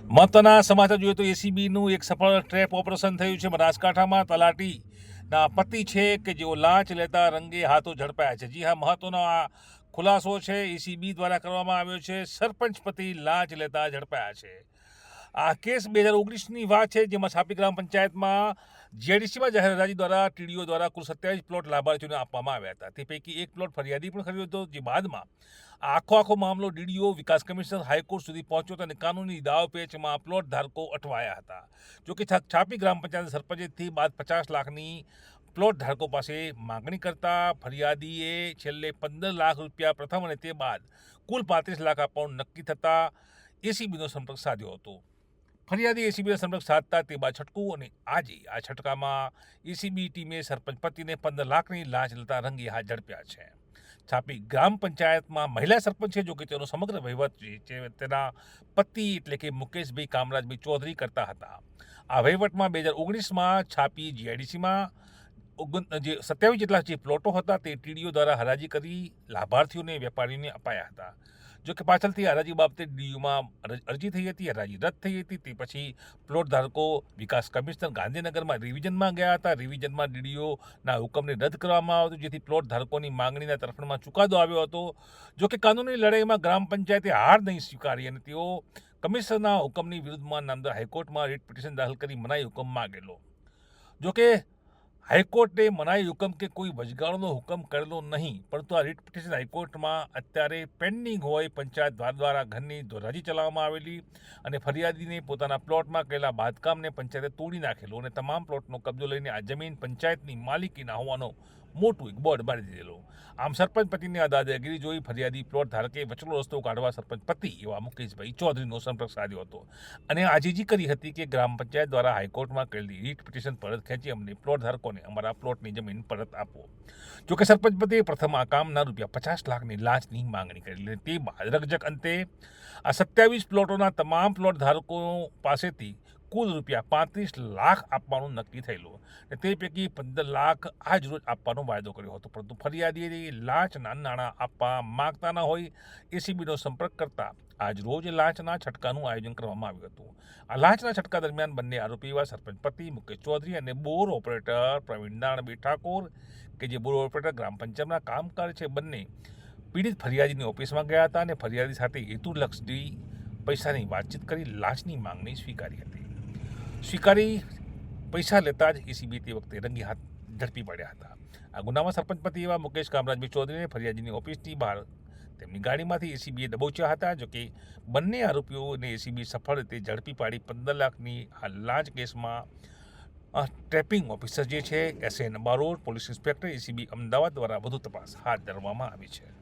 મહત્વના સમાચાર જોઈએ તો એસીબીનું એક સફળ ટ્રેપ ઓપરેશન થયું છે બનાસકાંઠામાં. તલાટીના પતિ છે કે જેઓ લાંચ લેતા રંગે હાથો ઝડપાયા છે. જી હા, મહત્વનો આ ખુલાસો છે એસીબી દ્વારા કરવામાં આવ્યો છે. સરપંચ પતિ લાંચ લેતા ઝડપાયા છે. આ કેસ 2019ની વાત છે, જેમાં છાપી ગ્રામ પંચાયતમાં જીઆઈડીસીમાં જાહેર હરાજી દ્વારા ટીડીઓ દ્વારા કુલ 27 પ્લોટ લાભાર્થીઓને આપવામાં આવ્યા હતા. તે પૈકી એક પ્લોટ ફરિયાદી પણ ખરીદ્યો હતો, જે બાદમાં આખો મામલો ડીડીઓ વિકાસ કમિશનર હાઈકોર્ટ સુધી પહોંચ્યો હતો અને કાનૂની દાવપેચમાં પ્લોટ ધારકો અટવાયા હતા. જોકે છાપી ગ્રામ પંચાયત સરપંચથી બાદ 50 લાખની પ્લોટ ધારકો પાસે માગણી કરતા ફરિયાદીએ છેલ્લે 15 લાખ રૂપિયા પ્રથમ અને તે બાદ કુલ 35 લાખ આપવાનું નક્કી થતાં એસીબીનો સંપર્ક સાધ્યો હતો. ફરિયાદી એસીબીનો સંપર્ક સાધતા તે બાદ છટકું, અને આજે આ છટકામાં એસીબી ટીમે સરપંચ પતિને 15 લાખની લાંચ લેતા રંગે હાથ ઝડપ્યા છે. છાપી ગ્રામ પંચાયતમાં મહિલા સરપંચ છે, જો કે તેનો સમગ્ર વહીવટ છે તેના પતિ એટલે કે મુકેશભાઈ કામરાજભાઈ ચૌધરી કરતા હતા. આ વહીવટમાં 2019માં છાપી જીઆઈડીસીમાં જે 27 જેટલા જે પ્લોટો હતા તે ટીડીઓ દ્વારા હરાજી કરી લાભાર્થીઓને વેપારીઓને અપાયા હતા. જો કે પાછળથી હરાજી બાબતે ડીયુમાં અરજી થઈ હતી, હરાજી રદ થઈ હતી. તે પછી પ્લોટ ધારકો વિકાસ કમિશનર ગાંધીનગરમાં રિવિઝનમાં ગયા હતા. રિવિઝનમાં ડીડીઓના હુકમને રદ કરવામાં આવ્યો હતો, જેથી પ્લોટ ધારકોની માંગણીના તરફેણમાં ચુકાદો આવ્યો હતો. જો કે કાનૂની લડાઈમાં ગ્રામ પંચાયતે હાર નહીં સ્વીકારી અને તેઓ કમિશનરના હુકમની વિરુદ્ધમાં નામદાર હાઈકોર્ટમાં રીટ પિટિશન દાખલ કરી મનાઈ હુકમ માંગેલો. જો કે હાઈકોર્ટે મનાઈ હુકમ કે કોઈ વચગાળાનો હુકમ કરેલો નહીં, પરંતુ આ રીટ પિટિશન હાઈકોર્ટમાં અત્યારે પેન્ડિંગ હોય. પંચાયત દ્વારા ઘરની ધોરાજી ચલાવવામાં આવેલી અને ફરિયાદીને પોતાના પ્લોટમાં કરેલા બાંધકામને પંચાયતે તોડી નાખેલો અને તમામ પ્લોટનો કબજો લઈને આ જમીન પંચાયતની માલિકીના હોવાનો મોટું એક બોર્ડ મારી દીધેલો. આમ સરપંચ પતિની આ દાદાગીરી જોઈ ફરિયાદી પ્લોટ ધારકે વચલો રસ્તો કાઢવા સરપંચ પતિ એવા મુકેશભાઈ ચૌધરીનો સંપર્ક સાધ્યો હતો અને આજીજી કરી હતી કે ગ્રામ પંચાયત દ્વારા હાઈકોર્ટમાં કરેલી રીટ પિટિશન પરત ખેંચી અમને પ્લોટ ધારકોને અમારા પ્લોટની જમીન પરત આપો. જોકે સરપંચ પતિએ પ્રથમ આ કામના રૂપિયા 50 લાખની લાંચની માંગણી કરી. તે બાદ રકઝક અંતે આ 27 પ્લોટોના તમામ પ્લોટ ધારકો પાસેથી કુલ રૂપિયા 35 લાખ આપવાનું નક્કી થયેલું. તે પૈકી 15 લાખ આજ રોજ આપવાનો વાયદો કર્યો હતો, પરંતુ ફરિયાદીએ લાંચના નાણાં આપવા માગતા ન હોય એસીબીનો સંપર્ક કરતા આજ રોજ લાંચના છટકાનું આયોજન કરવામાં આવ્યું હતું. આ લાંચના છટકા દરમિયાન બંને આરોપી એવા સરપંચ પતિ મુકેશ ચૌધરી અને બોર ઓપરેટર પ્રવીણ નાણબી ઠાકોર કે જે બોર ઓપરેટર ગ્રામ પંચાયતના કામકાજ છે, બંને પીડિત ફરિયાદીની ઓફિસમાં ગયા હતા અને ફરિયાદી સાથે હેતુલક્ષી પૈસાની વાતચીત કરી લાંચની માંગણી સ્વીકારી હતી. પૈસા લેતા જ એસીબી તે વખતે રંગી હાથ ઝડપી પડ્યા હતા. આ ગુનામાં સરપંચ પતિ એવા મુકેશ કામરાજભાઈ ચૌધરીને ફરિયાદીની ઓફિસની બહાર તેમની ગાડીમાંથી એસીબીએ દબોચ્યા હતા. જોકે બંને આરોપીઓને એસીબી સફળ રીતે ઝડપી પાડી 15 લાખની આ લાંચ કેસમાં ટ્રેપિંગ ઓફિસર જે છે SN Barot, police inspector, ACB Ahmedabad દ્વારા વધુ તપાસ હાથ ધરવામાં આવી છે.